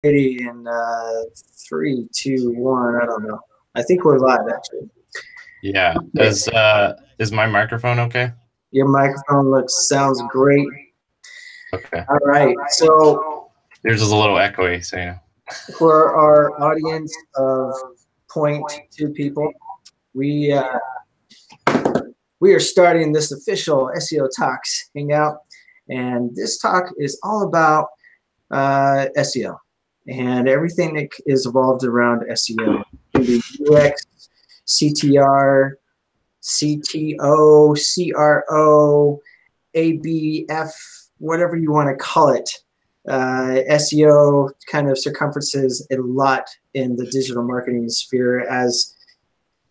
In 3, 2, 1. I don't know. I think we're live actually. Yeah. Is my microphone okay? Your microphone sounds great. Okay. All right. So yours is a little echoey, so you know. For our audience of 0.2 people, we are starting this official SEO Talks hangout, and this talk is all about SEO and everything that is evolved around SEO. UX, CTR, CTO, CRO, ABF, whatever you want to call it. SEO kind of circumferences a lot in the digital marketing sphere. As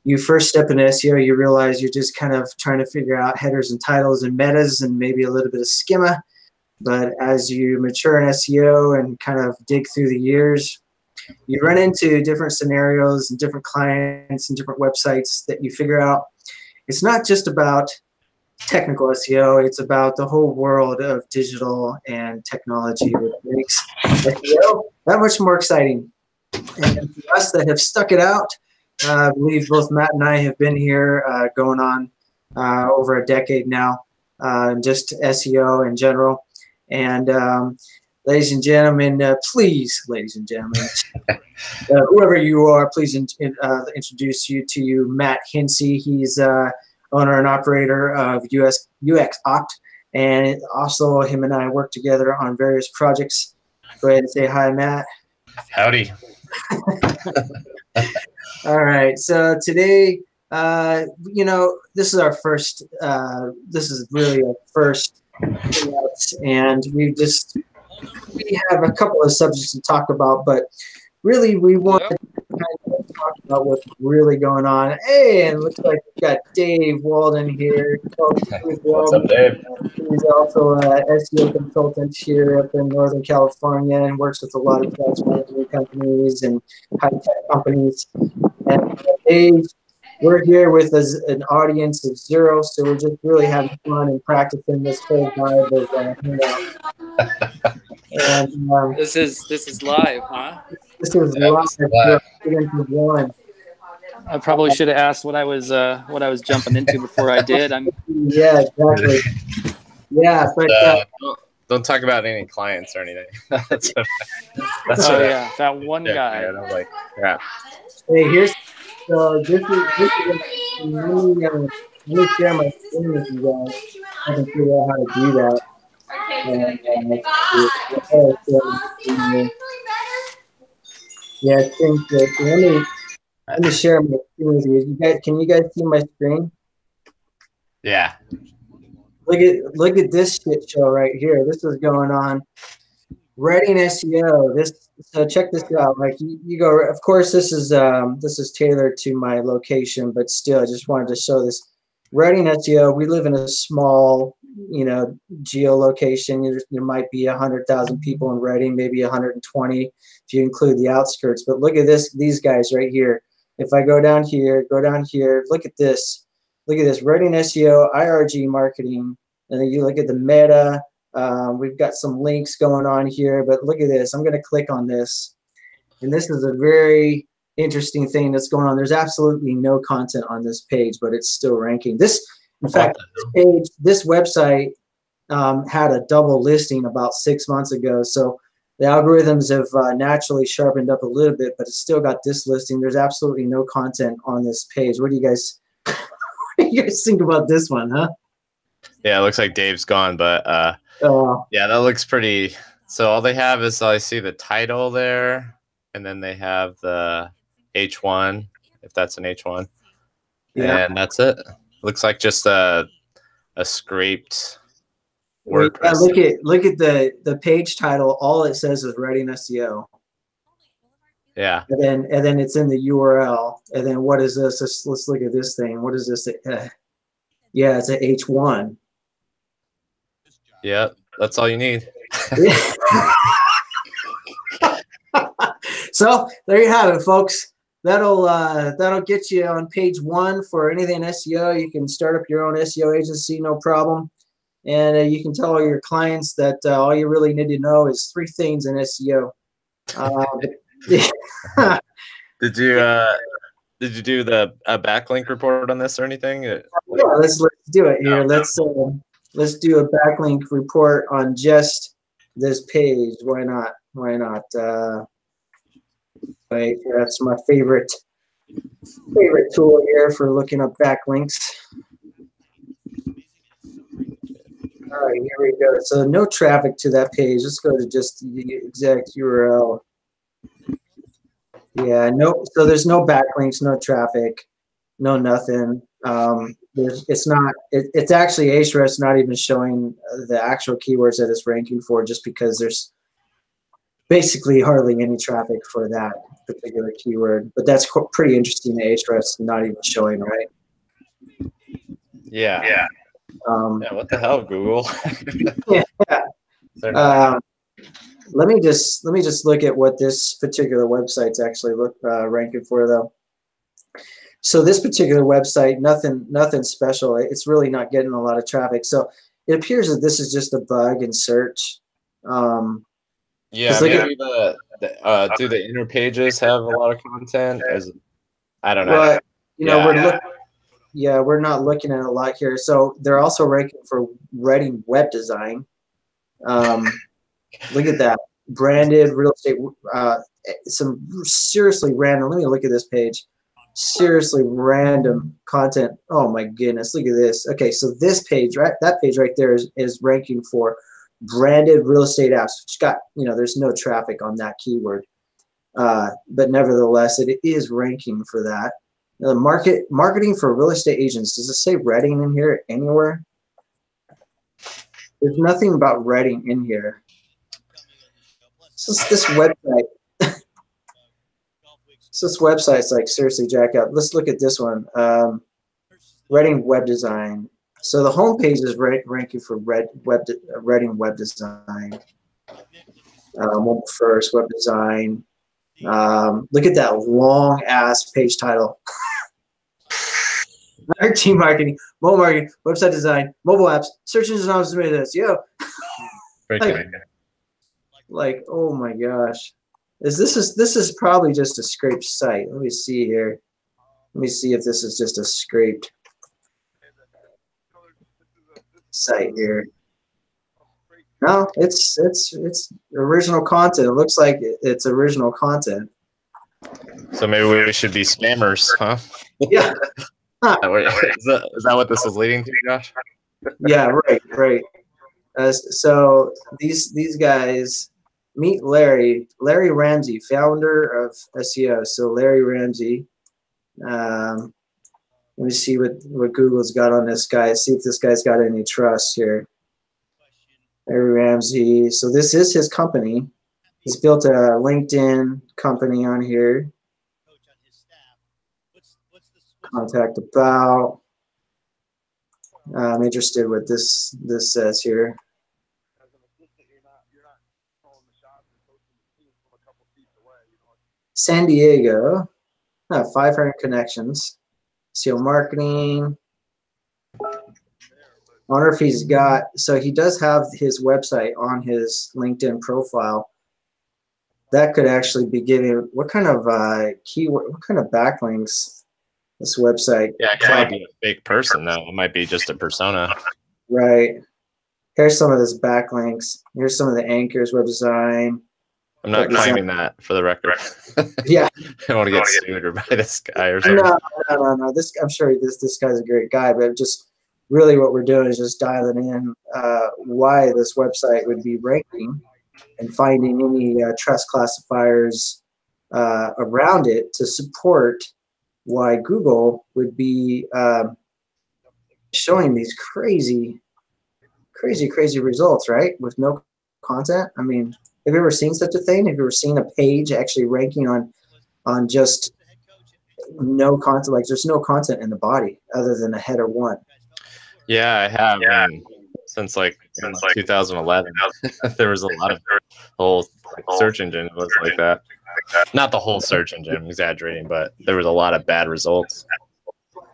you first step into SEO, you realize you're just kind of trying to figure out headers and titles and metas and maybe a little bit of schema. But as you mature in SEO and kind of dig through the years, you run into different scenarios and different clients and different websites that you figure out it's not just about technical SEO, it's about the whole world of digital and technology, which makes SEO that much more exciting. And for us that have stuck it out, I believe both Matt and I have been here going on over a decade now, just SEO in general. And ladies and gentlemen, please, ladies and gentlemen, whoever you are, please introduce you to Matt Hinsey. He's owner and operator of UX Opt, and also him and I work together on various projects. Go ahead and say hi, Matt. Howdy. All right, so today, this is our first, this is really our first, and we have a couple of subjects to talk about, but really we want to kind of talk about what's really going on. Hey, and it looks like we've got Dave Walden here. What's up, Dave? He's also an SEO consultant here up in Northern California and works with a lot of fast marketing companies and high-tech companies. And Dave, we're here with an audience of 0, so we're just really having fun and practicing this whole vibe of hangout. And this is live, huh? This is live. I probably should have asked what I was jumping into before I did. Yeah, exactly. Yeah, but don't talk about any clients or anything. that's yeah, that one guy. I'm like, yeah. Hey, here's this is let me share my screen with you guys. I can figure out how to do that. Yeah, screen share. Let me share my screen with you. Can you guys see my screen? Yeah. Look at this shit show right here. This is going on. Readiness SEO. So check this out. Like you go. Of course, this is tailored to my location, but still, I just wanted to show this. Readiness SEO. We live in a small, geolocation. There might be 100,000 people in Reading, maybe 120 if you include the outskirts. But look at this. These guys right here. If I go down here, look at this. Look at this. Readiness SEO, IRG marketing, and then you look at the meta. We've got some links going on here, but look at this. I'm going to click on this, and this is a very interesting thing that's going on. There's absolutely no content on this page, but it's still ranking. In fact, this website had a double listing about 6 months ago, so the algorithms have naturally sharpened up a little bit, but it's still got this listing. There's absolutely no content on this page. What do you guys think about this one, huh? Yeah, it looks like Dave's gone, but yeah, that looks pretty. So all they have is I see the title there, and then they have the H1, if that's an H1, yeah, and that's it. Looks like just a scraped WordPress. Yeah, look at the page title. All it says is Readiness SEO. Yeah. And then it's in the URL. And then what is this? Let's look at this thing. What is this? Yeah, it's an H1. Yeah, that's all you need. So there you have it, folks. That'll get you on page 1 for anything SEO. You can start up your own SEO agency, no problem. And you can tell all your clients that all you really need to know is 3 things in SEO. Did you do the backlink report on this or anything? Yeah, let's do it here. Let's do a backlink report on just this page. Why not? Why not? Wait, that's my favorite tool here for looking up backlinks. All right, here we go. So no traffic to that page. Let's go to just the exact URL. Yeah, no. So there's no backlinks, no traffic, no nothing. It's actually Ahrefs not even showing the actual keywords that it's ranking for, just because there's basically hardly any traffic for that particular keyword. But that's pretty interesting. Ahrefs not even showing, right? Yeah. Yeah. What the hell, Google? Yeah. Let me just look at what this particular website's actually ranking for, though. So this particular website, nothing special. It's really not getting a lot of traffic. So it appears that this is just a bug in search. Yeah, maybe do the inner pages have a lot of content? I don't know. But we're not looking at a lot here. So they're also ranking for writing web design. Look at that. Branded real estate, some seriously random. Let me look at this page. Seriously random content. Oh my goodness, look at this. Okay, so this page, right, that page right there is ranking for branded real estate apps, which got, there's no traffic on that keyword. But nevertheless, it is ranking for that. The marketing for real estate agents. Does it say Reading in here anywhere? There's nothing about Reading in here. So this website. So this website's like seriously jacked up. Let's look at this one. Reading web design. So the homepage is ranking for Reading web design. Mobile first web design. Look at that long ass page title. Team marketing, mobile marketing, website design, mobile apps, search engine optimization. Like, oh my gosh. This is probably just a scraped site. Let me see here. Let me see if this is just a scraped site here. No, it's original content. It looks like it's original content. So maybe we should be spammers, huh? Yeah. Is that what this is leading to, Josh? Yeah, right. So these guys. Meet Larry Ramsey, founder of SEO. So Larry Ramsey. Let me see what Google's got on this guy. See if this guy's got any trust here. Larry Ramsey. So this is his company. He's built a LinkedIn company on here. Contact about. I'm interested what this says here. San Diego, 500 connections. SEO marketing. I wonder if he's got, so he does have his website on his LinkedIn profile. That could actually be giving, what kind of keyword, what kind of backlinks this website? Yeah, it might be a fake person though. It might be just a persona. Right. Here's some of this backlinks. Here's some of the anchors, web design. I'm not claiming that, for the record. Yeah. I don't want to get sued or by this guy or something. No. I'm sure this guy's a great guy, but just really what we're doing is just dialing in why this website would be ranking and finding any trust classifiers around it to support why Google would be showing these crazy results, right? With no content. I mean, have you ever seen such a thing? Have you ever seen a page actually ranking on just no content? Like there's no content in the body other than a header one. Yeah, I have. Yeah. Since 2011, there was a lot of whole search engine was like that. Not the whole search engine, I'm exaggerating, but there was a lot of bad results.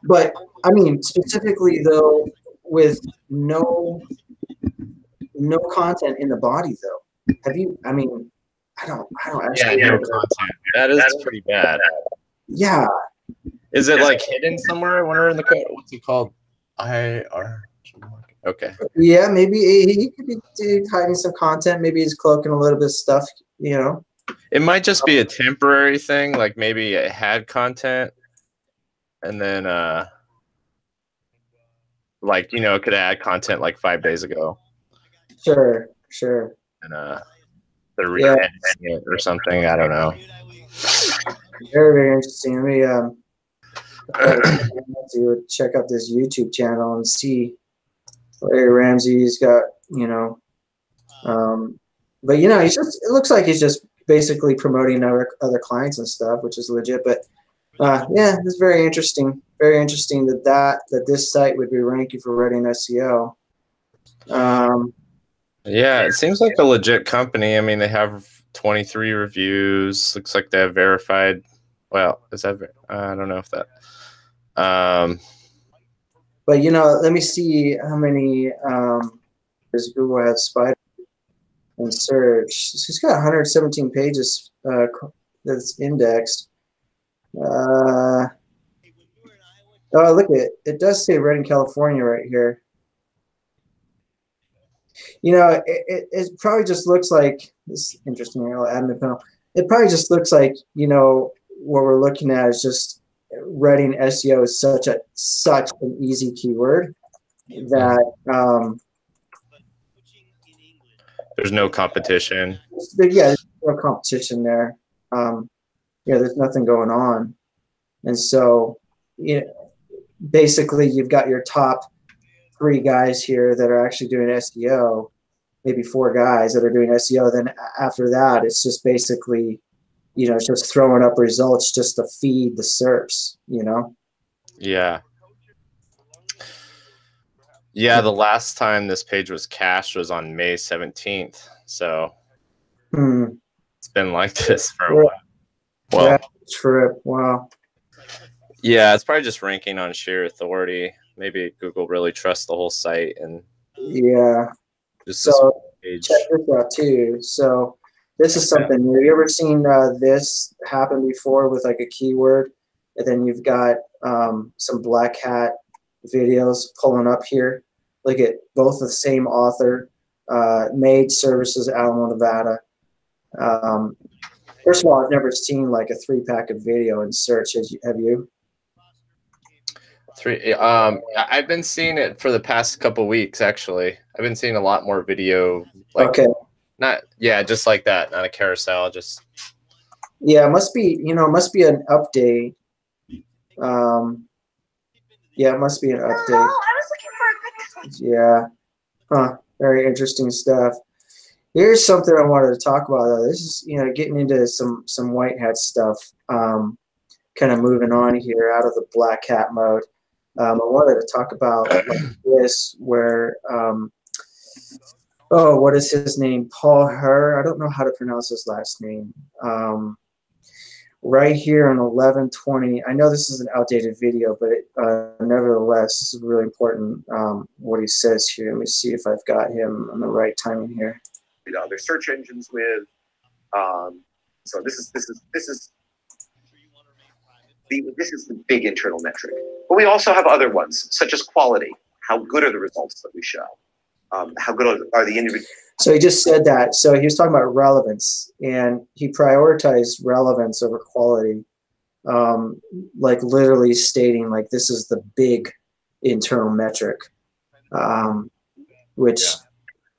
But I mean, specifically though, with no content in the body though. I don't actually no know. content. That is pretty bad. Yeah. Is it like hidden somewhere? I wonder in the code. What's it called? Okay. Yeah, maybe he could be hiding some content. Maybe he's cloaking a little bit of stuff, you know. It might just be a temporary thing, like maybe it had content and then like, you know, it could add content like 5 days ago. Sure. And they're re-editing it or something. I don't know. Very, very interesting. Let me check out this YouTube channel and see. Larry Ramsey's got, you know, but you know, it looks like he's just basically promoting other clients and stuff, which is legit. But yeah, it's very interesting. Very interesting that this site would be ranking for Readiness SEO. Yeah, it seems like a legit company. I mean, they have 23 reviews. Looks like they have verified. Well, is that? I don't know if that. But you know, let me see how many. Does Google have spider and search? She's got 117 pages that's indexed. Oh, look at it. It does say Redding, California right here. You know, it probably just looks like this is interesting. Admin panel. It probably just looks like, you know, what we're looking at is just Reading SEO is such an easy keyword that there's no competition. Yeah, there's no competition there. Yeah, there's nothing going on, and so you know, basically you've got your top 3 guys here that are actually doing SEO, maybe 4 guys that are doing SEO. Then after that, it's just basically, you know, it's just throwing up results just to feed the SERPs, you know? Yeah. Yeah, the last time this page was cached was on May 17th. So it's been like this for a while. Well, trip. Wow. Yeah, it's probably just ranking on sheer authority. Maybe Google really trusts the whole site and just so check this out too. So this is something. Have you ever seen this happen before with like a keyword, and then you've got some black hat videos pulling up here? Look at both the same author, Made Services, Alamo, Nevada. First of all, I've never seen like a 3-pack of video in search. Have you? I've been seeing it for the past couple weeks. Actually, I've been seeing a lot more video. Like, just like that, not a carousel. Just it must be. You know, it must be an update. Yeah, it must be an update. I was looking for a good. Very interesting stuff. Here's something I wanted to talk about, though. This is, you know, getting into some white hat stuff. Kind of moving on here out of the black hat mode. I wanted to talk about like this, where what is his name? Paul Herr. I don't know how to pronounce his last name. Right here on 11:20. I know this is an outdated video, but nevertheless, this is really important. What he says here. Let me see if I've got him on the right timing here. You know, there's search engines with. So this is the big internal metric. But we also have other ones, such as quality. How good are the results that we show? How good are the individuals? So he just said that. So he was talking about relevance, and he prioritized relevance over quality, like literally stating like this is the big internal metric, which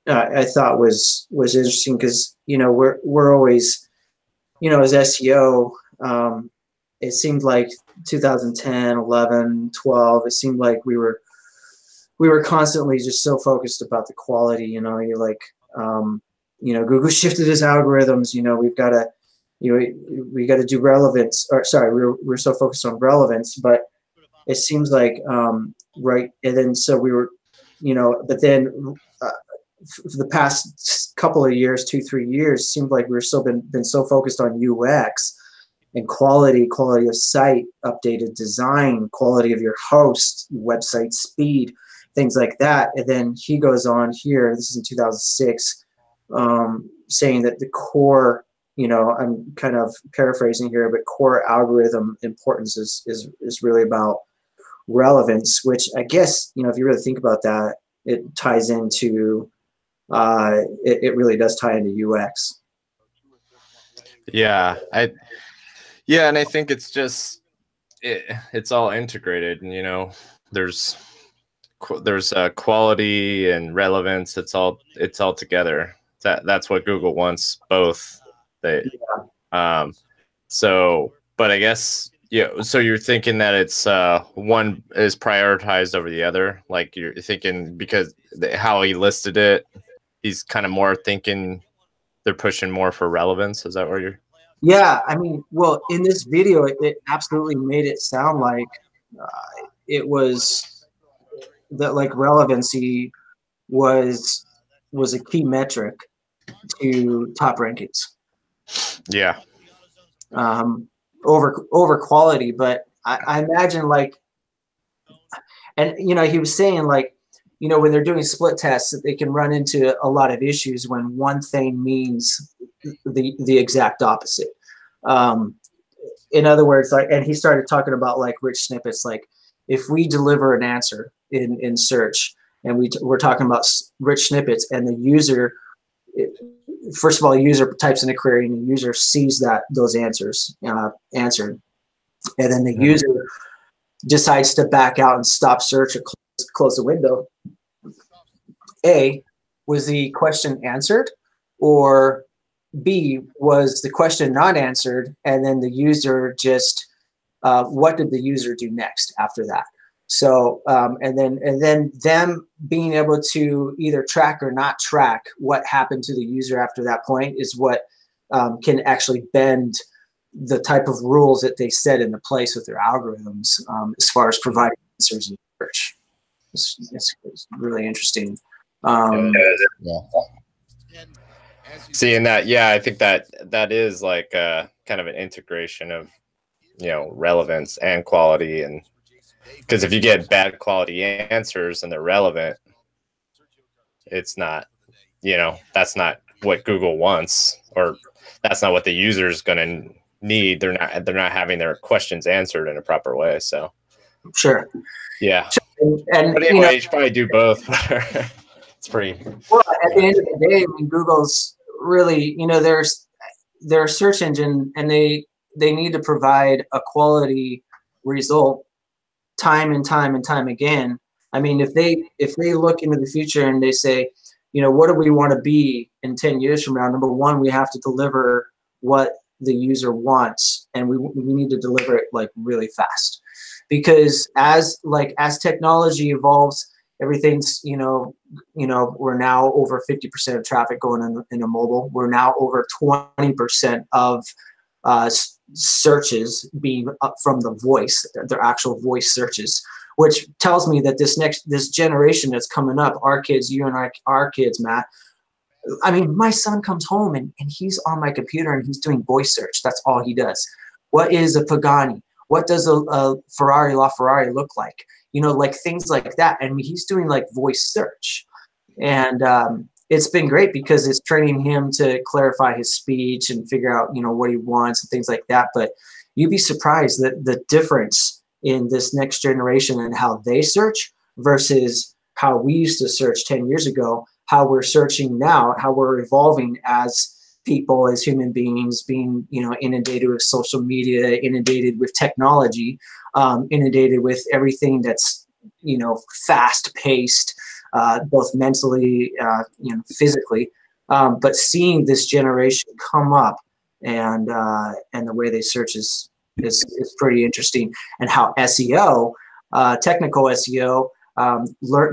I thought was interesting because, you know, we're always, you know, as SEO, it seemed like 2010, 11, 12, it seemed like we were constantly just so focused about the quality, you know, you're like, you know, Google shifted its algorithms, you know, we got to do relevance, or sorry, we're so focused on relevance, but it seems like, right. And then, so we were, you know, but then for the past couple of years, 2-3 years, seemed like we're still been so focused on UX and quality of site, updated design, quality of your host, website speed, things like that. And then he goes on here, this is in 2006, saying that the core, you know, I'm kind of paraphrasing here, but core algorithm importance is really about relevance, which I guess, you know, if you really think about that, it ties into, it really does tie into UX. Yeah, and I think it's just it's all integrated, and you know, there's quality and relevance. It's all together. That's what Google wants, both. So, but I guess, yeah. So you're thinking that it's one is prioritized over the other. Like you're thinking because how he listed it, he's kind of more thinking they're pushing more for relevance. Is that what you're? Yeah, I mean, well, in this video, it absolutely made it sound like it was that like relevancy was a key metric to top rankings. Yeah. Over quality, but I imagine like, and you know, he was saying like, you know, when they're doing split tests, they can run into a lot of issues when one thing means the exact opposite. In other words, like, and he started talking about like rich snippets. Like, if we deliver an answer in search, and we're talking about rich snippets, and the user, first of all, the user types in a query, and the user sees that those answers answered, and then the user decides to back out and stop search or close the window. A, was the question answered, or B, was the question not answered, and then the user just, what did the user do next after that? So, and then them being able to either track or not track what happened to the user after that point is what can actually bend the type of rules that they set into place with their algorithms as far as providing answers in search. It's really interesting. Seeing that, yeah, I think that is like kind of an integration of, you know, relevance and quality, and because if you get bad quality answers and they're relevant, it's not, you know, that's not what Google wants, or that's not what the user is going to need. They're not having their questions answered in a proper way. So sure, yeah. And but anyway, you know, you should probably do both. It's pretty well. At the end of the day, I mean, Google's really, you know, they're a search engine, and they need to provide a quality result time and time and time again. I mean, if they look into the future and they say, you know, what do we want to be in 10 years from now? Number one, we have to deliver what the user wants, and we need to deliver it like really fast, because as technology evolves, everything's, you know, we're now over 50% of traffic going in a mobile. We're now over 20% of searches being up from the voice, their actual voice searches, which tells me that this generation that's coming up, our kids, you and our kids, Matt. I mean, my son comes home and he's on my computer and he's doing voice search. That's all he does. What is a Pagani? What does a Ferrari LaFerrari look like? You know, like things like that. I mean, he's doing like voice search. And it's been great because it's training him to clarify his speech and figure out, you know, what he wants and things like that. But you'd be surprised that the difference in this next generation and how they search versus how we used to search 10 years ago, how we're searching now, how we're evolving as people, as human beings, being, you know, inundated with social media, inundated with technology, inundated with everything that's, you know, fast paced, both mentally, you know, physically, but seeing this generation come up and the way they search is pretty interesting, and how SEO, technical SEO,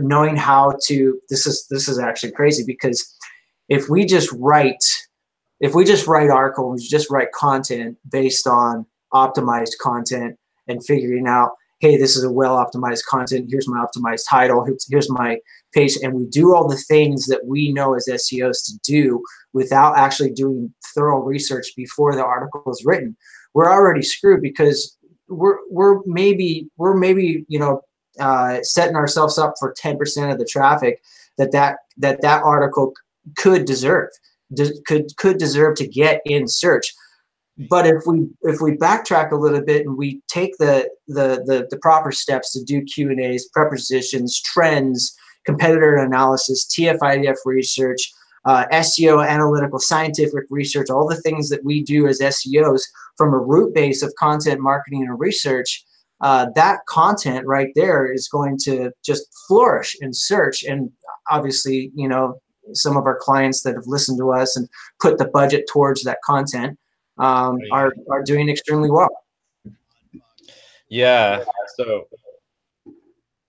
knowing how to, this is actually crazy, because if we just write articles, just write content based on optimized content and figuring out, hey, this is a well-optimized content, here's my optimized title, here's my page, and we do all the things that we know as SEOs to do without actually doing thorough research before the article is written, we're already screwed, because we're maybe you know, setting ourselves up for 10% of the traffic that article could deserve. could deserve to get in search. But if we backtrack a little bit and we take the proper steps to do Q&As, prepositions, trends, competitor analysis, TF-IDF research, SEO, analytical, scientific research, all the things that we do as SEOs from a root base of content marketing and research, that content right there is going to just flourish in search. And obviously, you know, some of our clients that have listened to us and put the budget towards that content are doing extremely well. Yeah. So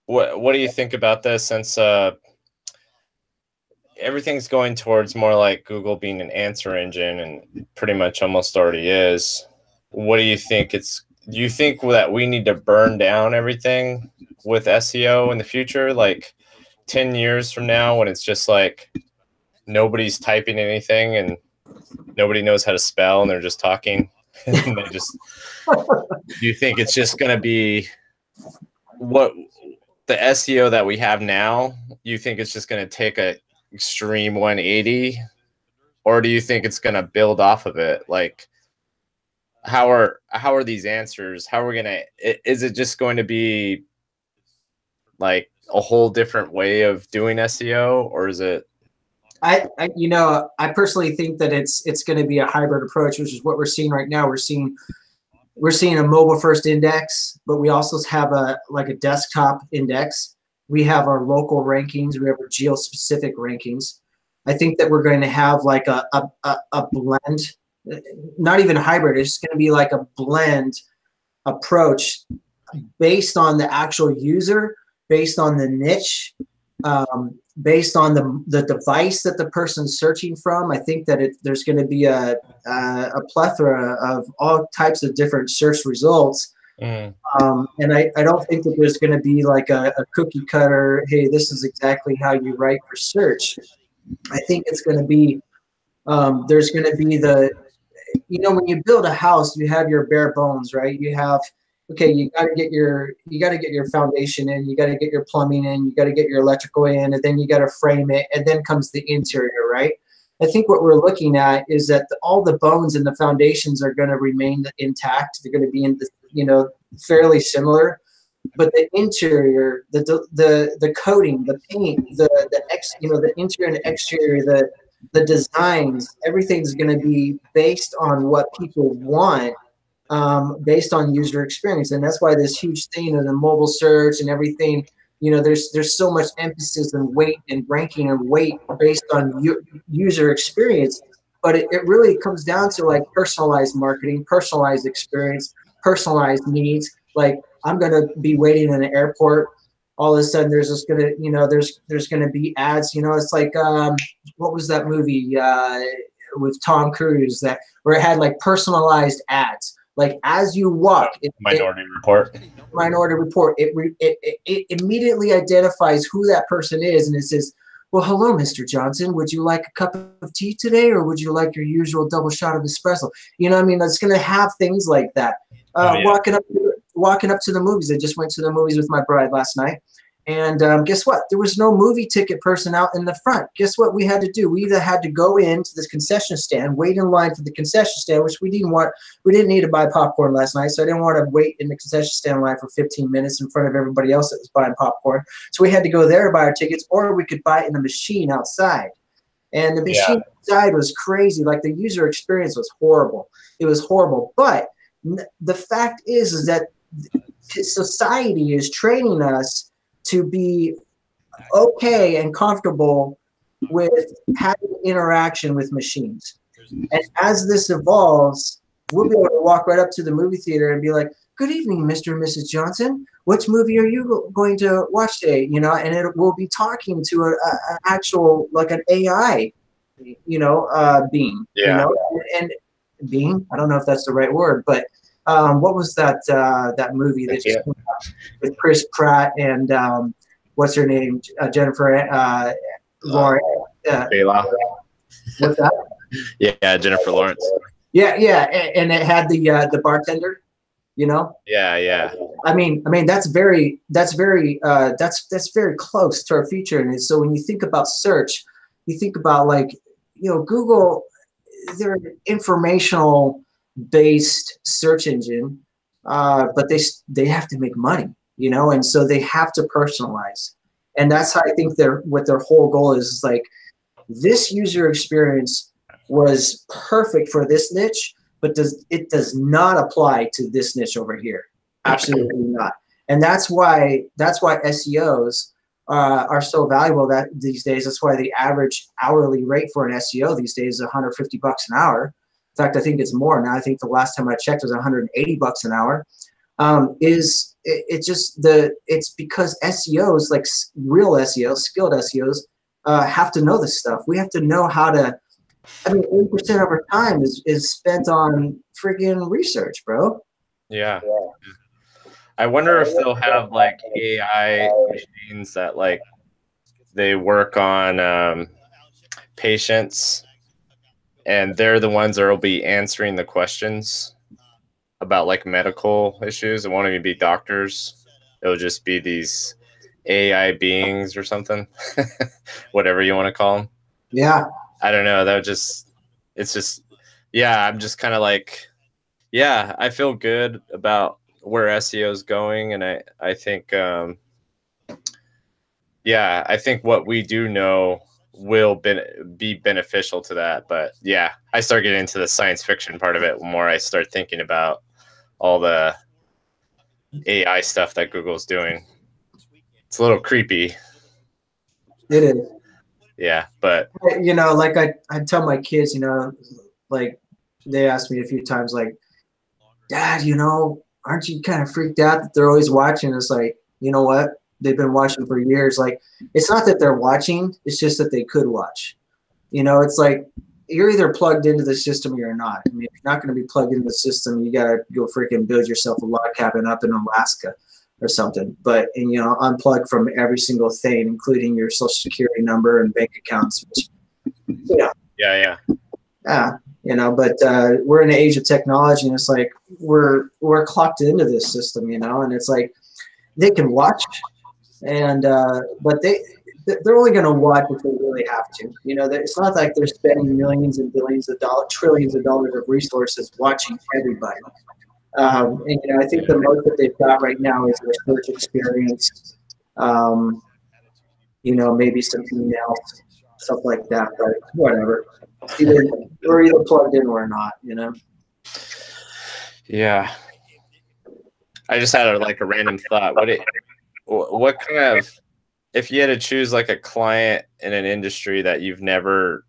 what do you think about this, since everything's going towards more like Google being an answer engine, and pretty much almost already is? What do you think? Do you think that we need to burn down everything with SEO in the future, like 10 years from now, when it's just like nobody's typing anything and nobody knows how to spell and they're just talking? And they just, do you think it's just going to be what the SEO that we have now? You think it's just going to take a extreme 180, or do you think it's going to build off of it? Like, how are these answers? How are we going to, is it just going to be like a whole different way of doing SEO, or is it? I personally think that it's going to be a hybrid approach, which is what we're seeing right now. We're seeing a mobile first index, but we also have a desktop index. We have our local rankings. We have our geo-specific rankings. I think that we're going to have like a blend, not even hybrid. It's going to be like a blend approach based on the actual user, based on the niche, based on the device that the person's searching from. I think that there's going to be a plethora of all types of different search results. And I don't think that there's going to be like a cookie cutter, hey, this is exactly how you write for search. I think it's going to be, there's going to be when you build a house, you have your bare bones, right? You have, okay, you got to get your foundation in, you got to get your plumbing in, you got to get your electrical in, and then you got to frame it, and then comes the interior, right? I think what we're looking at is that all the bones and the foundations are going to remain intact. They're going to be in fairly similar, but the interior, the coating, the paint, the interior and exterior, the designs, everything's going to be based on what people want, based on user experience. And that's why this huge thing of the mobile search and everything, there's so much emphasis and weight and ranking and weight based on user experience. But it really comes down to like personalized marketing, personalized experience, personalized needs. Like, I'm going to be waiting in an airport. All of a sudden, there's just going to, there's going to be ads. It's like, what was that movie with Tom Cruise where it had like personalized ads? Like, as you walk, Minority Report. It immediately identifies who that person is, and it says, well, hello, Mr. Johnson. Would you like a cup of tea today, or would you like your usual double shot of espresso? It's going to have things like that. Walking up to the movies. I just went to the movies with my bride last night. And guess what? There was no movie ticket person out in the front. Guess what we had to do? We either had to go into this concession stand, wait in line for the concession stand, which we didn't want. We didn't need to buy popcorn last night, so I didn't want to wait in the concession stand line for 15 minutes in front of everybody else that was buying popcorn. So we had to go there to buy our tickets, or we could buy it in the machine outside. And the machine outside was crazy. Like, the user experience was horrible. It was horrible. But the fact is that society is training us to be okay and comfortable with having interaction with machines. And as this evolves, we'll be able to walk right up to the movie theater and be like, good evening, Mr. and Mrs. Johnson. Which movie are you going to watch today? And we'll be talking to an actual, like an AI, being. Yeah. And being, I don't know if that's the right word, but what was that movie that just came out with Chris Pratt and what's her name, Jennifer Lawrence? What's that? Yeah, Jennifer Lawrence. Yeah, and it had the bartender. Yeah. I mean that's very close to our future. And so when you think about search, you think about like Google, they're an informational based search engine, but they have to make money, and so they have to personalize. And that's how I think what their whole goal is like, this user experience was perfect for this niche, but it does not apply to this niche over here. Absolutely not. And that's why SEOs are so valuable these days. That's why the average hourly rate for an SEO these days is $150 an hour. In fact, I think it's more now. I think the last time I checked was $180 an hour. It's because SEOs, like real SEOs, skilled SEOs, have to know this stuff. We have to know how to. 80% of our time is spent on freaking research, bro. Yeah. I wonder if they'll have like AI machines that like they work on patients, and they're the ones that will be answering the questions about like medical issues. It won't even be doctors. It'll just be these AI beings or something, whatever you want to call them. Yeah. I don't know. I'm just kind of like, yeah, I feel good about where SEO is going. And I think, I think what we do know will be beneficial to that. But yeah, I start getting into the science fiction part of it more. I start thinking about all the AI stuff that Google's doing. It's a little creepy. It is. Yeah, but like I tell my kids, like they asked me a few times, like, Dad, aren't you kind of freaked out that they're always watching? It's like, you know what? They've been watching for years. Like, it's not that they're watching, it's just that they could watch. It's like you're either plugged into the system or you're not. I mean, if you're not going to be plugged into the system, you got to go freaking build yourself a log cabin up in Alaska or something. But, unplug from every single thing, including your social security number and bank accounts. Which, Yeah. But we're in an age of technology, and it's like we're clocked into this system, and it's like they can watch, and but they're only going to watch if they really have to. It's not like they're spending millions and billions of dollars, trillions of dollars of resources watching everybody. And I think the most that they've got right now is their search experience. Maybe some emails, stuff like that. But whatever. We're either plugged in or not. Yeah. I just had a random thought. What kind of, if you had to choose like a client in an industry that you've never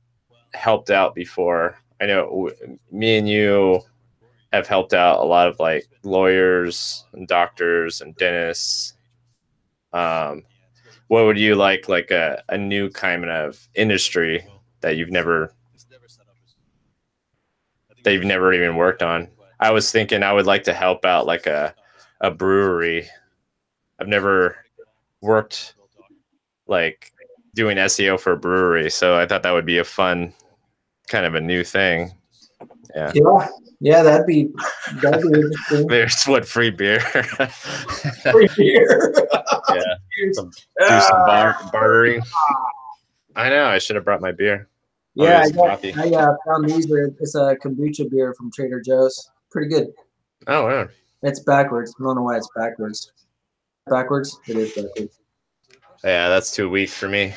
helped out before? I know me and you have helped out a lot of like lawyers and doctors and dentists. What would you like a new kind of industry that you've never even worked on? I was thinking I would like to help out like a brewery. I've never worked like doing SEO for a brewery, so I thought that would be a fun kind of a new thing. Yeah, that'd be interesting. There's free beer. Free beer. Yeah. Do some bartering. I know. I should have brought my beer. Yeah, I found these. It's a kombucha beer from Trader Joe's. Pretty good. Oh, wow. It's backwards. I don't know why it's backwards. Backwards? It is backwards. Yeah, that's too weak for me.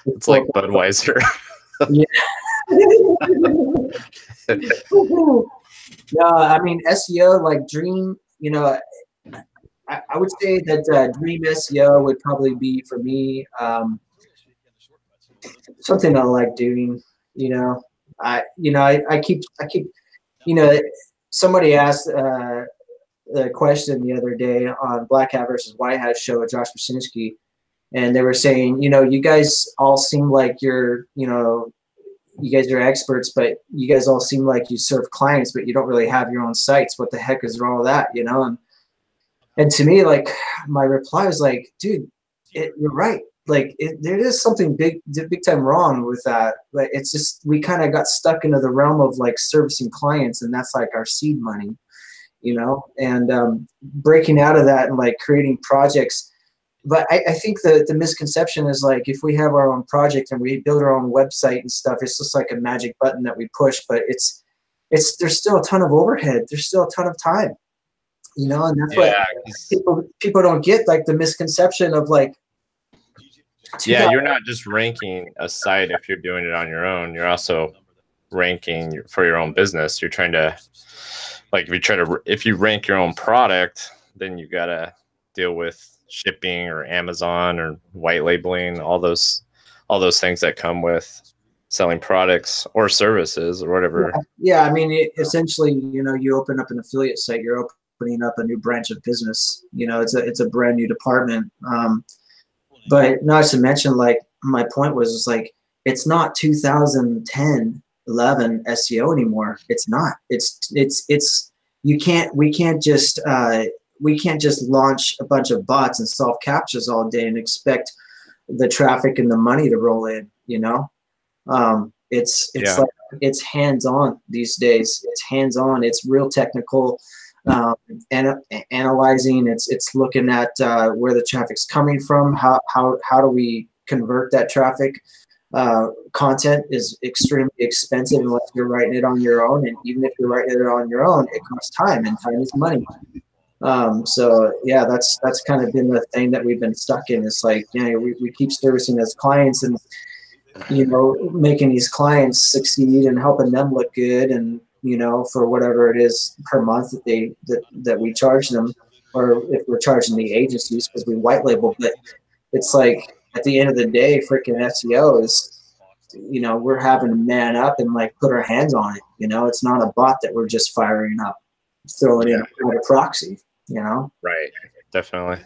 It's like Budweiser. Yeah. Yeah, I mean, SEO, like Dream, I would say that Dream SEO would probably be for me something I like doing. I keep somebody asked the question the other day on Black Hat versus White Hat show with Josh Brzezinski, and they were saying, you guys all seem like you're, you guys are experts, but you guys all seem like you serve clients, but you don't really have your own sites. What the heck is wrong with that? And to me, like, my reply was like, dude, you're right. Like, there is something big time wrong with that. But it's just, we kind of got stuck into the realm of like servicing clients, and that's like our seed money, and breaking out of that and like creating projects but I think the misconception is like, if we have our own project and we build our own website and stuff, it's just like a magic button that we push, but there's still a ton of overhead. There's still a ton of time, you know, and that's what people don't get, like the misconception of like, yeah, you're not just ranking a site if you're doing it on your own. You're also ranking for your own business. You're trying to, like, if you rank your own product, then you gotta deal with shipping or Amazon or white labeling, all those things that come with selling products or services or whatever. Yeah, I mean, essentially, you know, you open up an affiliate site, you're opening up a new branch of business. You know, it's a brand new department. But not to mention, like, my point was like, it's not 2010, 11 SEO anymore. It's not. We can't just launch a bunch of bots and solve captchas all day and expect the traffic and the money to roll in, you know? It's like, it's hands-on these days. It's hands-on. It's real technical, and analyzing. It's looking at where the traffic's coming from. How do we convert that traffic? Content is extremely expensive unless you're writing it on your own, and even if you're writing it on your own, it costs time, and time is money. So yeah, that's kind of been the thing that we've been stuck in. It's like, you know, we keep servicing as clients and, you know, making these clients succeed and helping them look good, and, you know, for whatever it is per month that we charge them, or if we're charging the agencies because we white label. But it's like, at the end of the day, freaking SEO is, you know, we're having to man up and like put our hands on it. You know, it's not a bot that we're just firing up, throwing in a proxy, you know? Right. Definitely.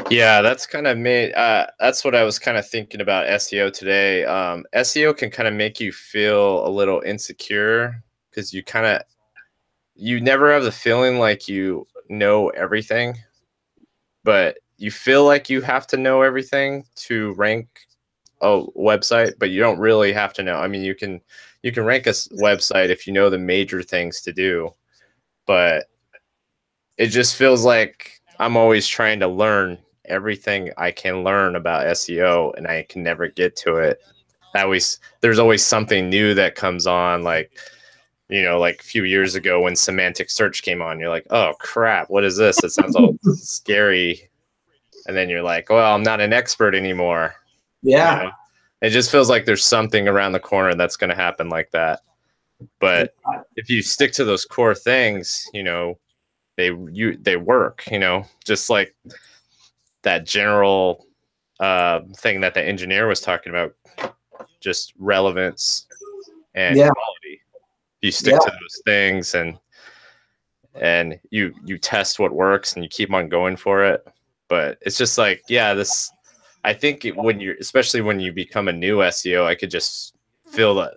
Yeah, that's kind of made, that's what I was kind of thinking about SEO today. SEO can kind of make you feel a little insecure because you never have the feeling like you know everything, but you feel like you have to know everything to rank a website, but you don't really have to know. I mean, you can rank a website if you know the major things to do, but it just feels like I'm always trying to learn everything I can learn about SEO, and I can never get to it. There's always something new that comes on, like, you know, like a few years ago when semantic search came on, you're like, oh crap, what is this? It sounds all scary. And then you're like, well, I'm not an expert anymore. Yeah. You know? It just feels like there's something around the corner that's going to happen like that. But if you stick to those core things, you know, they work, you know, just like that general thing that the engineer was talking about, just relevance and quality. You stick to those things and you test what works and you keep on going for it. But it's just like, yeah, I think especially when you become a new SEO, I could just feel that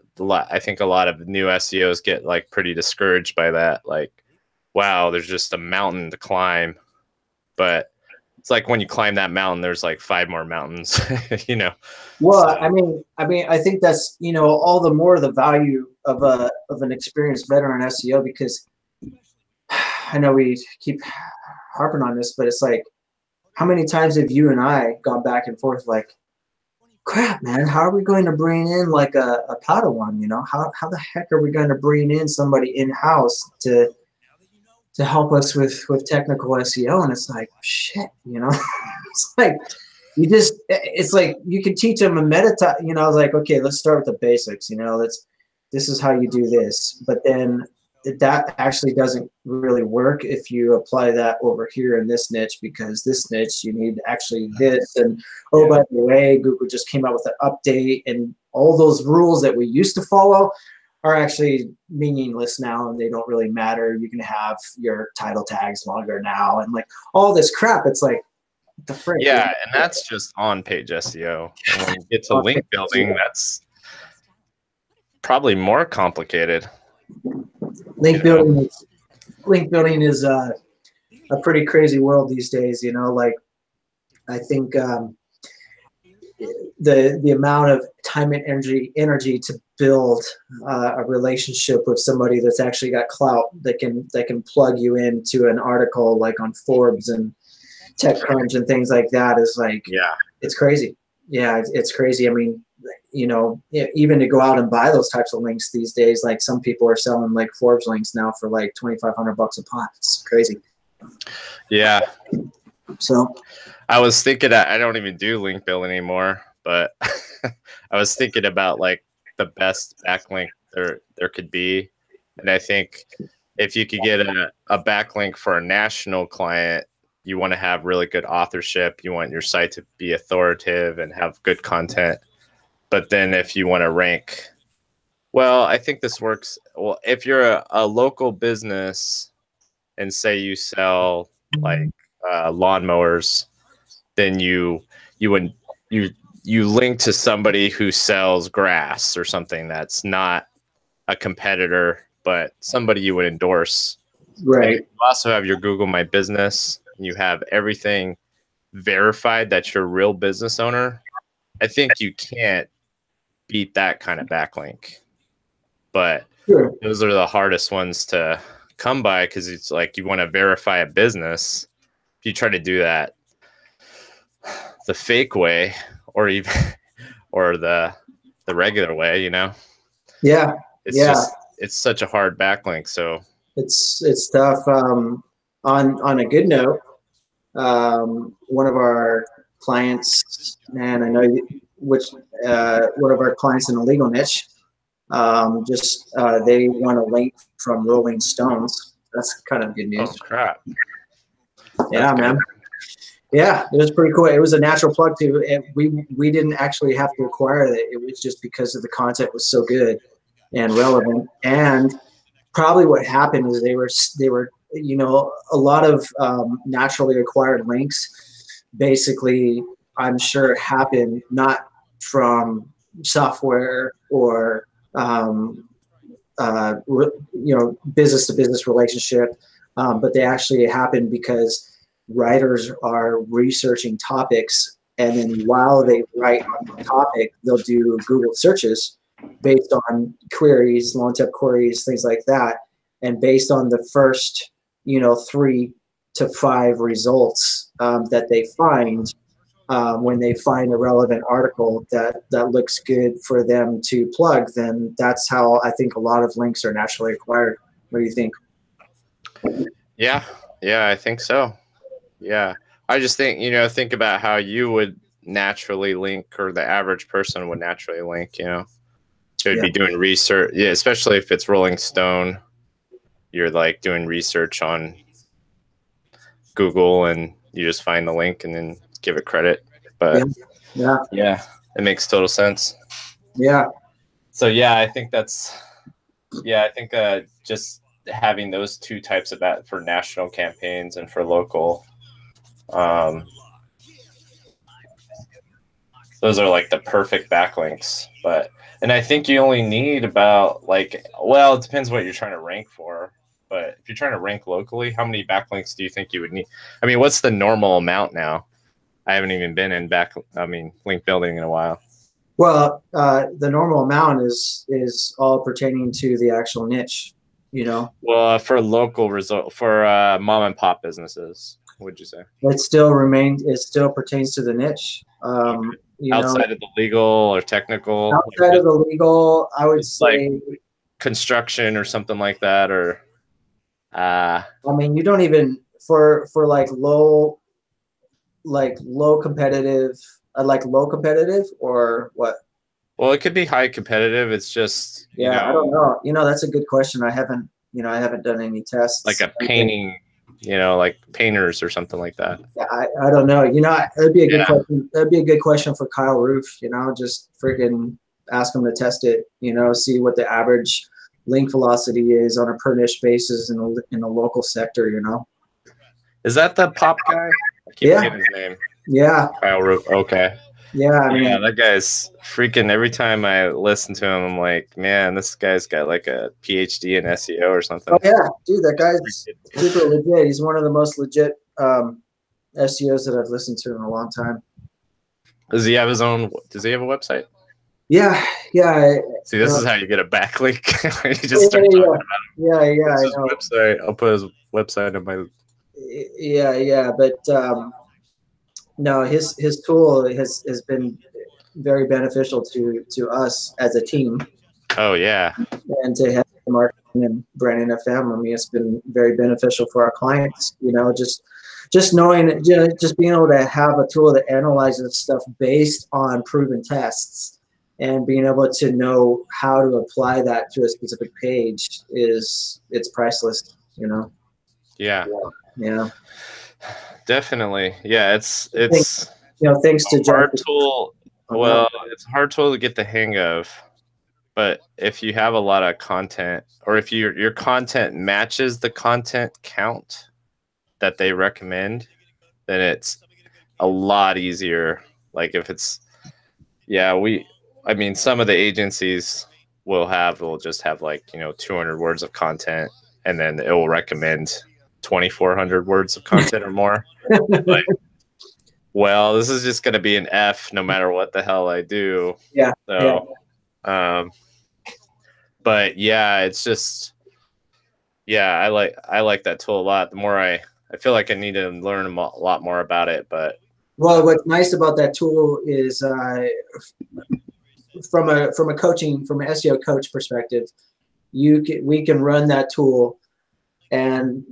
I think a lot of new SEOs get like pretty discouraged by that. Like, wow, there's just a mountain to climb. But it's like when you climb that mountain, there's like 5 more mountains, you know? Well, so. I mean, I think that's, you know, all the more the value of an experienced veteran SEO, because I know we keep harping on this, but it's like, how many times have you and I gone back and forth like, crap, man, how are we going to bring in like a Padawan, you know? How the heck are we going to bring in somebody in-house to help us with technical SEO? And it's like, shit, you know? It's like, it's like you can teach them a meta, you know, I was like, okay, let's start with the basics, you know, this is how you do this. But then that actually doesn't really work if you apply that over here in this niche, because this niche, you need actually this. And oh, by the way, Google just came out with an update, and all those rules that we used to follow are actually meaningless now, and they don't really matter. You can have your title tags longer now, and like all this crap. It's like, the frick. Yeah, and that's just on-page SEO. And when you get to link building, that's probably more complicated. Link building is a pretty crazy world these days, you know. Like, I think the amount of time and energy to build a relationship with somebody that's actually got clout that can plug you into an article like on Forbes and TechCrunch and things like that is like, Yeah, it's crazy. Yeah, it's crazy. I mean, you know, even to go out and buy those types of links these days, like some people are selling like Forbes links now for like $2,500 a pop. It's crazy. Yeah. So I was thinking that I don't even do link build anymore, but I was thinking about like the best backlink there could be. And I think if you could get a backlink for a national client, you want to have really good authorship. You want your site to be authoritative and have good content. But then if you want to rank, well, I think this works. Well, if you're a local business and say you sell like lawnmowers, then you link to somebody who sells grass or something that's not a competitor, but somebody you would endorse. right. You also have your Google My Business. You have everything verified that you're a real business owner. I think you can't beat that kind of backlink. But Sure. those are the hardest ones to come by because it's like you want to verify a business. If you try to do that the fake way or even or the regular way, you know, Yeah. it's Yeah. just it's such a hard backlink. So It's tough. On a good note, one of our clients, and I know which one of our clients in the legal niche, they want a link from Rolling Stones. That's kind of good news. oh crap. Yeah, That's man. good. Yeah, it was pretty cool. It was a natural plug too. We didn't actually have to acquire it. It was just because of the content was so good and relevant. And probably what happened is they were you know, a lot of naturally acquired links basically, I'm sure, happen not from software or you know, business to business relationship, but they actually happen because writers are researching topics, and then while they write on the topic, they'll do Google searches based on queries, long tail queries, things like that, and based on the first, you know, 3 to 5 results that they find, when they find a relevant article that looks good for them to plug, then that's how I think a lot of links are naturally acquired. What do you think? Yeah, I think so. Yeah, I just think, you know, think about how you would naturally link, or the average person would naturally link. You know, they would be doing research. Yeah, especially if it's Rolling Stone, you're like doing research on Google, and you just find the link and then give it credit. But yeah, it makes total sense. Yeah. So yeah, I think that's just having those two types of for national campaigns and for local. Those are like the perfect backlinks, and I think you only need about like, well, it depends what you're trying to rank for, but if you're trying to rank locally, how many backlinks do you think you would need? I mean, what's the normal amount now? I haven't even been in link building in a while. Well, the normal amount is all pertaining to the actual niche, you know. Well, for local for mom and pop businesses, would you say? It still pertains to the niche. Outside of the legal or technical? Outside of the legal, I would say like construction or something like that, or I mean, you don't even for like low competitive, low competitive, or what? Well, it could be high competitive. It's just I don't know. You know, that's a good question. I haven't done any tests. Like a painting, you know, like painters or something like that. Yeah, I don't know. You know, that'd be a good question. That'd be a good question for Kyle Roof. You know, just freaking ask him to test it. You know, see what the average link velocity is on a per niche basis in the local sector. You know, is that the pop guy? I keep forgetting his name. Yeah, Kyle Roof. Okay. Yeah, I mean, that guy's freaking. Every time I listen to him, I'm like, man, this guy's got like a PhD in SEO or something. Oh yeah, dude, that guy's super legit. He's one of the most legit SEOs that I've listened to in a long time. Does he have his own? Does he have a website? Yeah. See, this is how you get a backlink. You just start talking about him. Yeah. What's I his know. website? I'll put his website in my. Yeah. But no, his tool has been very beneficial to us as a team. Oh yeah. And to have marketing and branding FM, I mean, it's been very beneficial for our clients. You know, just knowing, just being able to have a tool that analyzes stuff based on proven tests, and being able to know how to apply that to a specific page it's priceless. You know. Yeah. Yeah. Definitely. Yeah. It's thanks to hard Jeff. tool. Well, it's a hard tool to get the hang of. But if you have a lot of content, or if your content matches the content count that they recommend, then it's a lot easier. Like if it's, I mean, some of the agencies will just have like, 200 words of content, and then it will recommend 2,400 words of content or more. Like, well, this is just going to be an F no matter what the hell I do. Yeah. So, but yeah, it's just, I like that tool a lot. The more I feel like I need to learn a lot more about it. But well, what's nice about that tool is from a SEO coach perspective, we can run that tool and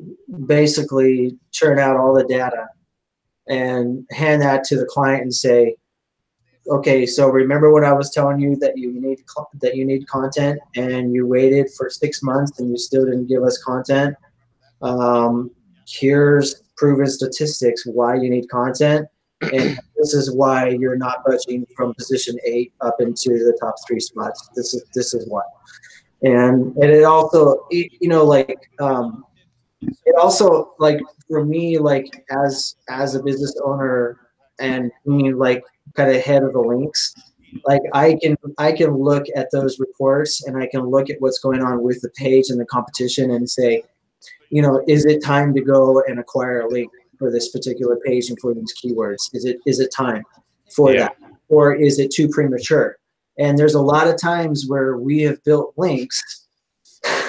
basically churn out all the data and hand that to the client and say, okay, so remember when I was telling you that you need content, and you waited for 6 months and you still didn't give us content? Here's proven statistics why you need content, and this is why you're not budging from position 8 up into the top 3 spots. This is why. And it also, it also, like, for me, like, as a business owner, and being like kind of head of the links, like I can look at those reports, and I can look at what's going on with the page and the competition, and say, is it time to go and acquire a link for this particular page and for these keywords? Is it time for that, or is it too premature? And there's a lot of times where we have built links,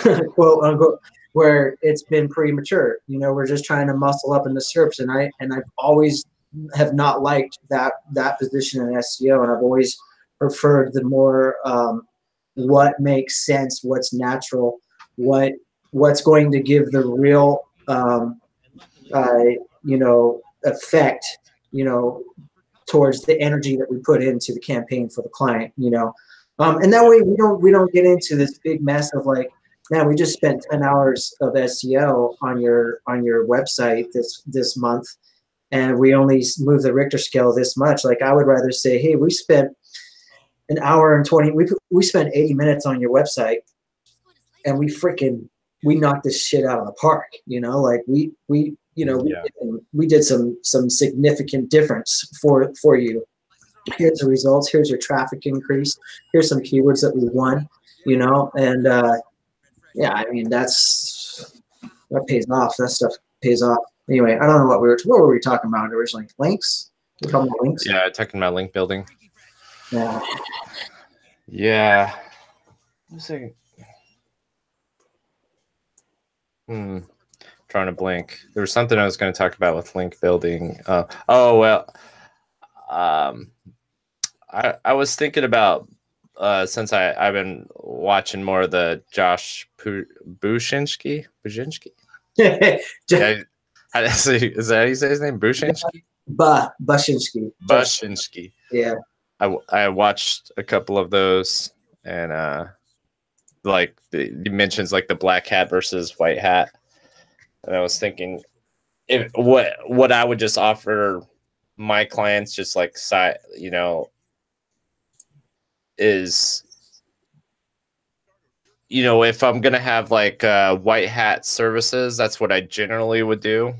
quote unquote, where it's been premature. We're just trying to muscle up in the SERPs, and I've always have not liked that position in SEO, and I've always preferred the more what makes sense, what's natural, what's going to give the real effect, towards the energy that we put into the campaign for the client, and that way we don't get into this big mess of like, man, we just spent 10 hours of SEO on your website this month, and we only moved the Richter scale this much. Like, I would rather say, hey, we spent an hour and 20, we spent 80 minutes on your website, and we knocked this shit out of the park. Like we did some significant difference for you. Here's the results. Here's your traffic increase. Here's some keywords that we won, and I mean, that pays off. That stuff pays off. Anyway, I don't know what were we talking about originally? Links? We're talking about links? Yeah, talking about link building. Yeah. Yeah. Let's see. Trying to blink. There was something I was going to talk about with link building. I was thinking about, since I've been watching more of the Josh Bushinsky. Yeah, is that how you say his name? Bushinsky? Bushinsky. Yeah. I watched a couple of those, and like he mentions like the black hat versus white hat, and I was thinking, what I would just offer my clients, just like is, if I'm gonna have like white hat services, that's what I generally would do.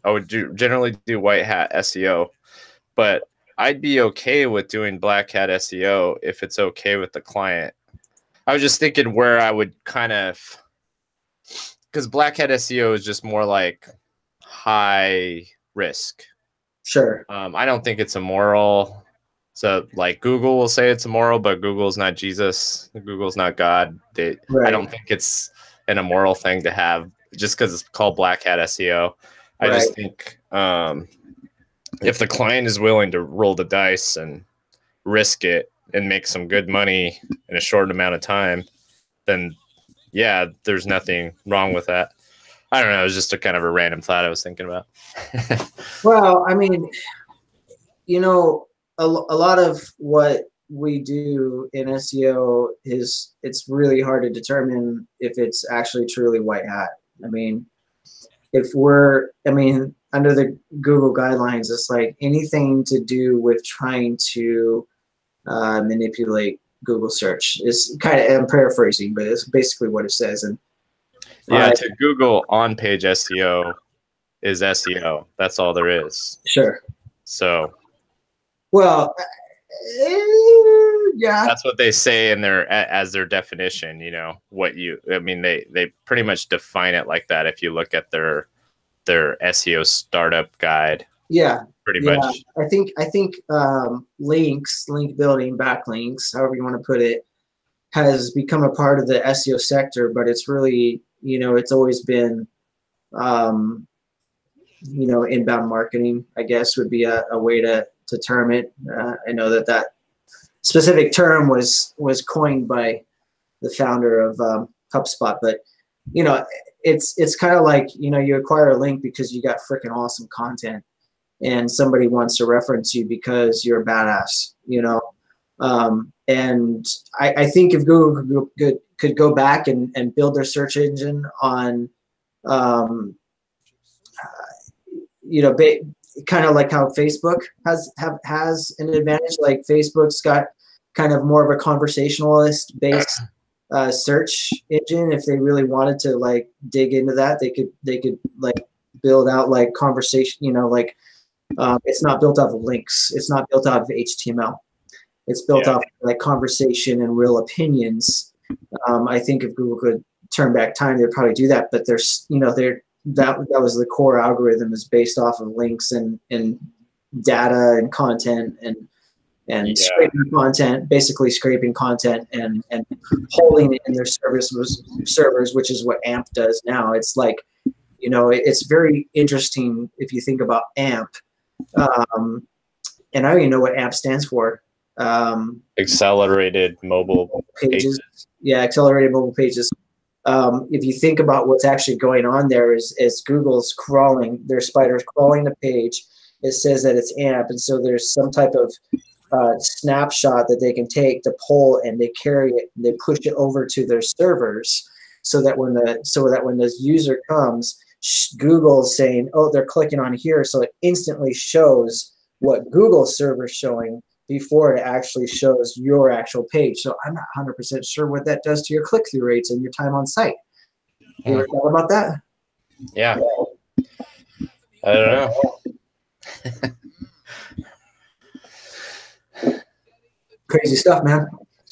I would generally do white hat SEO, but I'd be okay with doing black hat SEO if it's okay with the client. I was just thinking where I would kind of, because black hat SEO is just more like high risk. Sure. I don't think it's immoral So like Google will say it's immoral, but Google's not Jesus. Google's not God. I don't think it's an immoral thing to have just because it's called Black Hat SEO. I just think if the client is willing to roll the dice and risk it and make some good money in a short amount of time, then yeah, there's nothing wrong with that. I don't know. It was just a kind of a random thought I was thinking about. Well, I mean, you know, a lot of what we do in SEO it's really hard to determine if it's actually truly white hat. I mean, under the Google guidelines, it's like anything to do with trying to manipulate Google search. It's kind of, I'm paraphrasing, but it's basically what it says. And yeah, to Google on-page SEO is SEO. That's all there is. Sure. So, well, yeah, that's what they say in as their definition. You know they pretty much define it like that. If you look at their SEO startup guide. Yeah, pretty much. I think links, link building, backlinks, however you want to put it, has become a part of the SEO sector, but it's really, it's always been, inbound marketing, I guess, would be a way to term it. I know that specific term was coined by the founder of HubSpot, but it's kind of like, you acquire a link because you got freaking awesome content and somebody wants to reference you because you're a badass, and I think if Google could go back and build their search engine on, kind of like how Facebook has an advantage. Like Facebook's got kind of more of a conversationalist based search engine. If they really wanted to like dig into that, they could like build out like conversation, it's not built off of links. It's not built off of HTML. It's built off like conversation and real opinions. I think if Google could turn back time, they'd probably do that. But that was the core algorithm, is based off of links and data and content and scraping content, basically scraping content and holding it in their servers, which is what AMP does now. It's like, it's very interesting if you think about AMP. And I don't even know what AMP stands for. Accelerated mobile pages. Yeah, accelerated mobile pages. If you think about what's actually going on there is Google's crawling, their spider's crawling the page. It says that it's AMP, and so there's some type of snapshot that they can take to pull, and they carry it, and they push it over to their servers, so that when the user comes, Google's saying, oh, they're clicking on here, so it instantly shows what Google's server's showing before it actually shows your actual page. So I'm not 100% sure what that does to your click-through rates and your time on site. You ever thought about that? Yeah. I don't know. Crazy stuff, man.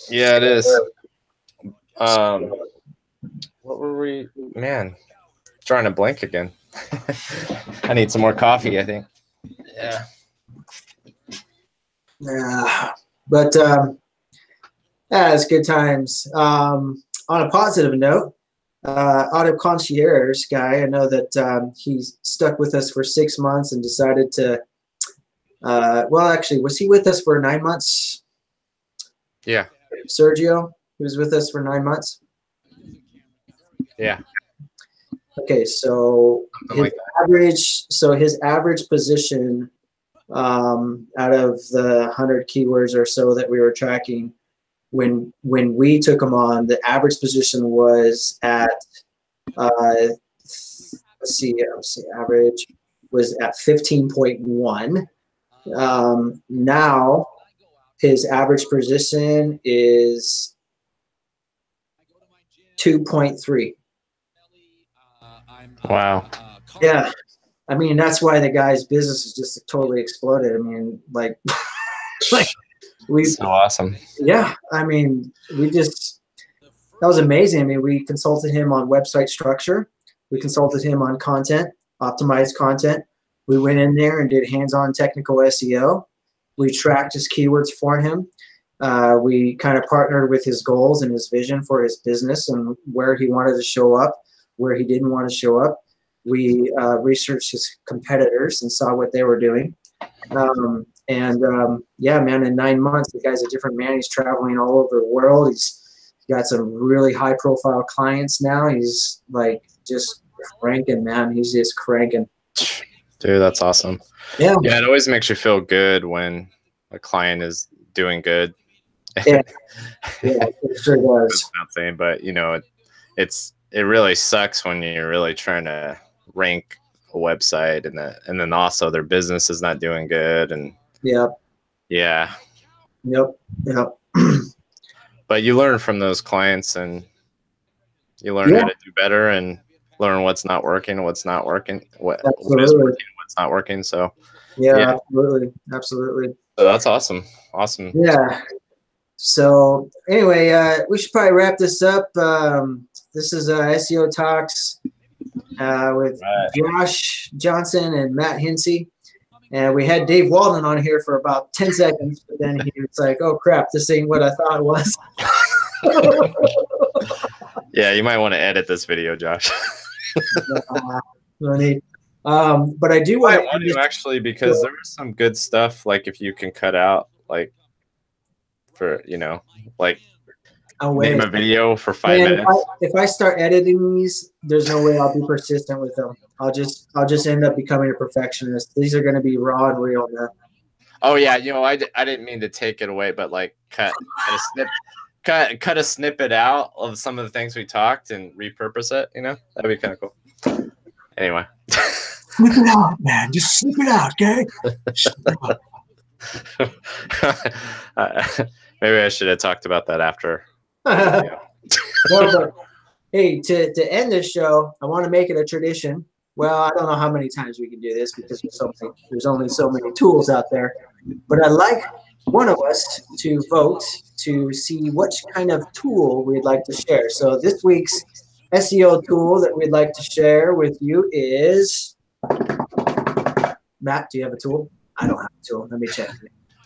Yeah, it is. What were we? Man, trying to blank again. I need some more coffee, I think. Yeah. Yeah, but it's good times. On a positive note, Auto Concierge guy, I know that he's stuck with us for 6 months and decided to. Well, actually, was he with us for 9 months? Yeah. Sergio, he was with us for 9 months. Yeah. Okay, so his average position. Out of the 100 keywords or so that we were tracking, when we took them on, the average position was at average was at 15.1. Now his average position is 2.3. Wow. Yeah. I mean, that's why the guy's business has just totally exploded. I mean, like so awesome. Yeah. I mean, that was amazing. I mean, we consulted him on website structure. We consulted him on content, optimized content. We went in there and did hands-on technical SEO. We tracked his keywords for him. We kind of partnered with his goals and his vision for his business and where he wanted to show up, where he didn't want to show up. We researched his competitors and saw what they were doing. Yeah, man, in 9 months, the guy's a different man. He's traveling all over the world. He's got some really high profile clients now. He's like just cranking, man. He's just cranking. Dude, that's awesome. Yeah. Yeah, it always makes you feel good when a client is doing good. Yeah, yeah, it sure does. Not saying, but you know, it really sucks when you're really trying to rank a website and then also their business is not doing good and yeah. Yep. But you learn from those clients and you learn how to do better and learn what's not working, what is working, what's not working. So yeah, absolutely. So that's awesome. Yeah. So anyway, we should probably wrap this up. This is SEO Talks with Josh Johnson and Matt Hinsey. And we had Dave Walden on here for about 10 seconds, but then he was like, oh crap, this ain't what I thought it was. Yeah, you might want to edit this video, Josh. No need. But I do want to actually, because there is some good stuff, like if you can cut out, like for, you know, like name a video for 5 minutes. If I start editing these, there's no way I'll be persistent with them. I'll just end up becoming a perfectionist. These are going to be raw and real, man. Oh yeah, you know, I didn't mean to take it away, but like cut a snippet out of some of the things we talked and repurpose it. You know, that'd be kind of cool. Anyway, snip it out, man. Just snip it out, okay? Maybe I should have talked about that after. Well, hey, to end this show, I want to make it a tradition. Well, I don't know how many times we can do this because there's only so many tools out there. But I'd like one of us to vote to see which kind of tool we'd like to share. So this week's SEO tool that we'd like to share with you is, Matt, do you have a tool? I don't have a tool. Let me check.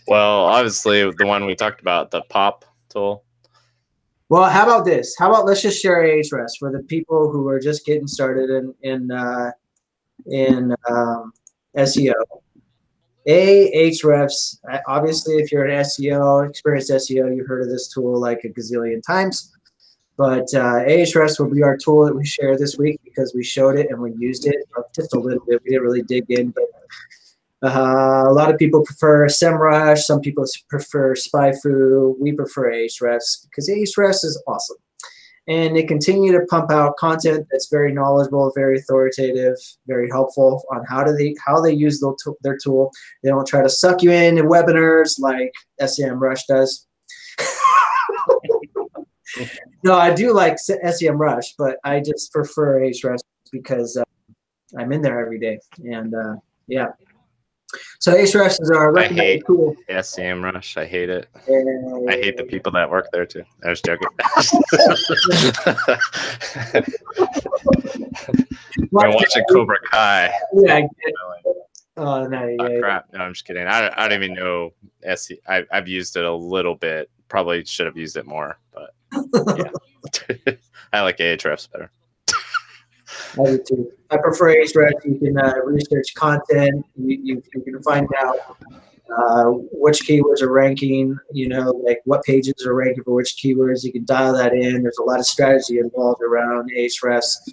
Well, obviously the one we talked about, the pop tool. Well, how about this? How about let's just share Ahrefs for the people who are just getting started in SEO. Ahrefs, obviously, if you're an SEO, experienced SEO, you've heard of this tool like a gazillion times. But Ahrefs will be our tool that we share this week because we showed it and we used it just a little bit. We didn't really dig in, but a lot of people prefer SEMrush. Some people prefer SpyFu. We prefer Ahrefs because Ahrefs is awesome. And they continue to pump out content that's very knowledgeable, very authoritative, very helpful on how they use their tool. They don't try to suck you into webinars like SEMrush does. No, I do like SEMrush, but I just prefer Ahrefs because I'm in there every day. And yeah. So Ahrefs is our recommended tool. SEMrush, I hate it. I hate the people that work there too. I was joking. I'm watching Cobra Kai. Yeah. Oh no! Yeah, crap! No, I'm just kidding. I don't even know SE. I've used it a little bit. Probably should have used it more, but yeah. I like Ahrefs better. I do too. I prefer Ahrefs. You can research content. You can find out which keywords are ranking. You know, like what pages are ranking for which keywords. You can dial that in. There's a lot of strategy involved around Ahrefs.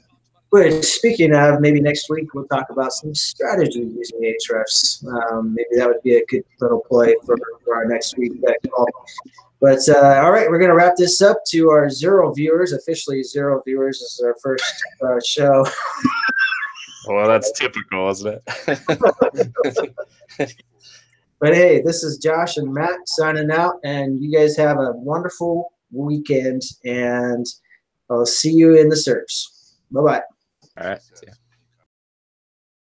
But speaking of, maybe next week we'll talk about some strategy using Ahrefs. Maybe that would be a good little play for our next week. But all right, we're going to wrap this up to our 0 viewers. Officially 0 viewers. This is our first show. Well, that's typical, isn't it? But hey, this is Josh and Matt signing out, and you guys have a wonderful weekend, and I'll see you in the SERPs. Bye-bye. All right. See ya.